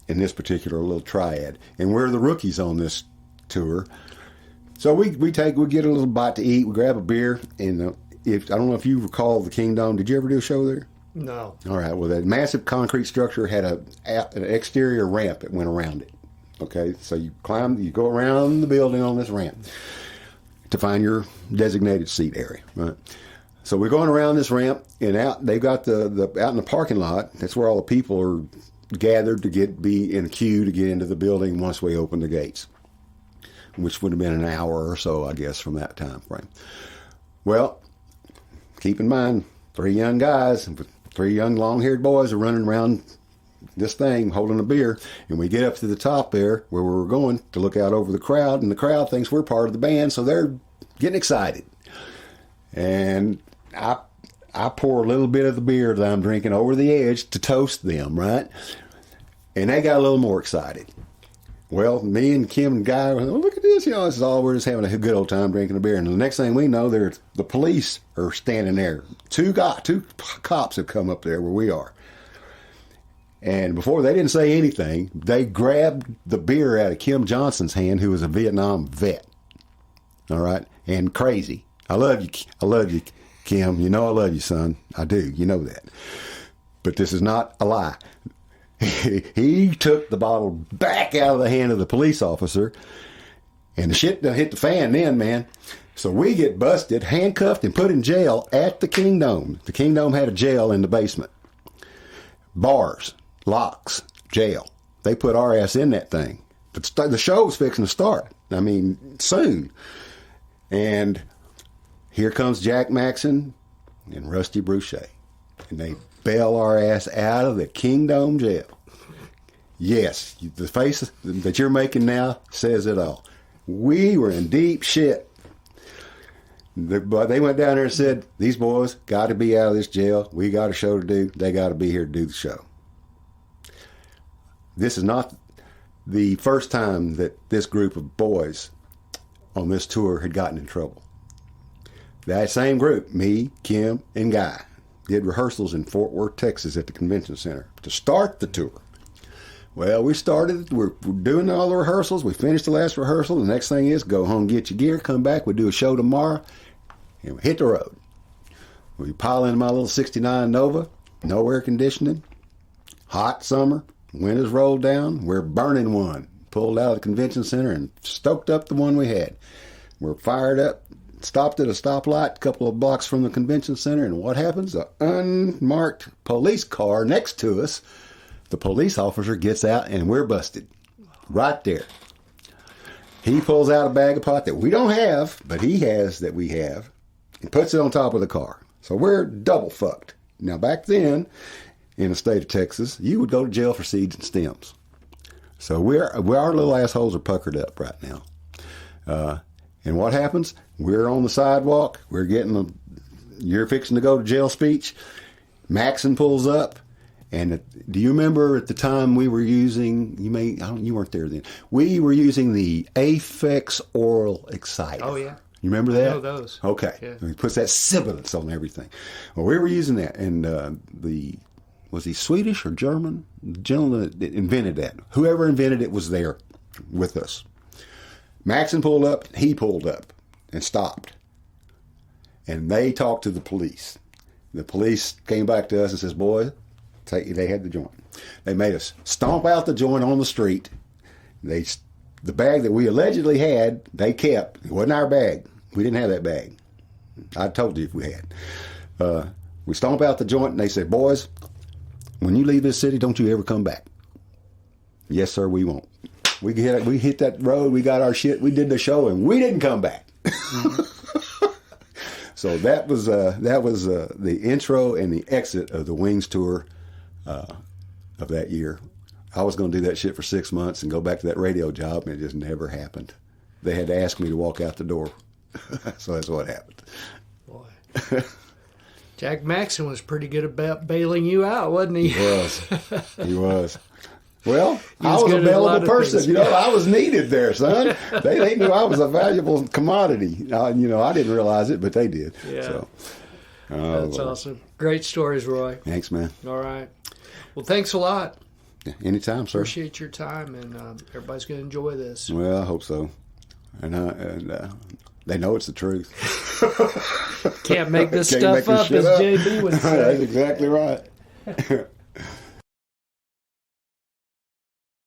in this particular little triad. And we're the rookies on this tour. So we get a little bite to eat. We grab a beer, and if I don't know if you recall the Kingdom. Did you ever do a show there? No. All right. Well, that massive concrete structure had an exterior ramp that went around it. Okay, so you go around the building on this ramp to find your designated seat area. Right. So we're going around this ramp, and out they've got the out in the parking lot. That's where all the people are gathered to be in a queue to get into the building once we open the gates, which would have been an hour or so, I guess, from that time frame. Well, keep in mind, 3 young guys, 3 young long-haired boys are running around this thing holding a beer, and we get up to the top there where we were going to look out over the crowd, and the crowd thinks we're part of the band, so they're getting excited. And I pour a little bit of the beer that I'm drinking over the edge to toast them, right? And they got a little more excited. Well, me and Kim and Guy, oh, look at this, this is all, we're just having a good old time drinking a beer. And the next thing we know, the police are standing there. 2 cops have come up there where we are. And before they didn't say anything, they grabbed the beer out of Kim Johnson's hand, who was a Vietnam vet. All right? And crazy. I love you, Kim. You know I love you, son. I do. You know that. But this is not a lie. He took the bottle back out of the hand of the police officer, and the shit done hit the fan then, man. So we get busted, handcuffed, and put in jail at the Kingdom. The Kingdom had a jail in the basement. Bars, locks, jail. They put our ass in that thing. But the show's fixing to start. I mean, soon. And here comes Jack Maxon and Rusty Bruchet. And they bail our ass out of the Kingdom jail. Yes, the face that you're making now says it all. We were in deep shit. But they went down there and said, these boys got to be out of this jail. We got a show to do. They got to be here to do the show. This is not the first time that this group of boys on this tour had gotten in trouble. That same group, me, Kim, and Guy, did rehearsals in Fort Worth, Texas at the convention center to start the tour. Well, we're doing all the rehearsals. We finished the last rehearsal. The next thing is go home, get your gear, come back. We do a show tomorrow, and we hit the road. We pile in my little 69 Nova, no air conditioning, hot summer, winters rolled down. We're burning one. Pulled out of the convention center and stoked up the one we had. We're fired up. Stopped at a stoplight a couple of blocks from the convention center, and what happens? An unmarked police car next to us. The police officer gets out, and we're busted. Right there. He pulls out a bag of pot that we don't have, but he has that we have, and puts it on top of the car. So we're double fucked. Now, back then, in the state of Texas, you would go to jail for seeds and stems. So our little assholes are puckered up right now. And what happens? We're on the sidewalk. We're getting you're fixing to go to jail speech. Maxon pulls up. And do you remember at the time we were using, you weren't there then. We were using the Aphex oral exciter. Oh, yeah. You remember that? I know those. Okay. Yeah. He puts that sibilance on everything. Well, we were using that. And was he Swedish or German? The gentleman that invented that. Whoever invented it was there with us. Maxon pulled up, he pulled up and stopped. And they talked to the police. The police came back to us and says, boys, they had the joint. They made us stomp out the joint on the street. The bag that we allegedly had, they kept. It wasn't our bag. We didn't have that bag. I told you if we had. We stomp out the joint and they said, boys, when you leave this city, don't you ever come back. Yes, sir, we won't. We hit that road, we got our shit, we did the show, and we didn't come back. So that was the intro and the exit of the Wings tour of that year. I was going to do that shit for 6 months and go back to that radio job, and it just never happened. They had to ask me to walk out the door. So that's what happened. Boy. Jack Maxon was pretty good about bailing you out, wasn't he? He was. Well, I was a valuable person. I was needed there, son. They knew I was a valuable commodity. I didn't realize it, but they did. Yeah. So, that's awesome. Great stories, Roy. Thanks, man. All right. Well, thanks a lot. Yeah, anytime, sir. Appreciate your time, and everybody's going to enjoy this. Well, I hope so. And They know it's the truth. Can't make this Can't stuff make this up, shit as up. JB would say. That's exactly right.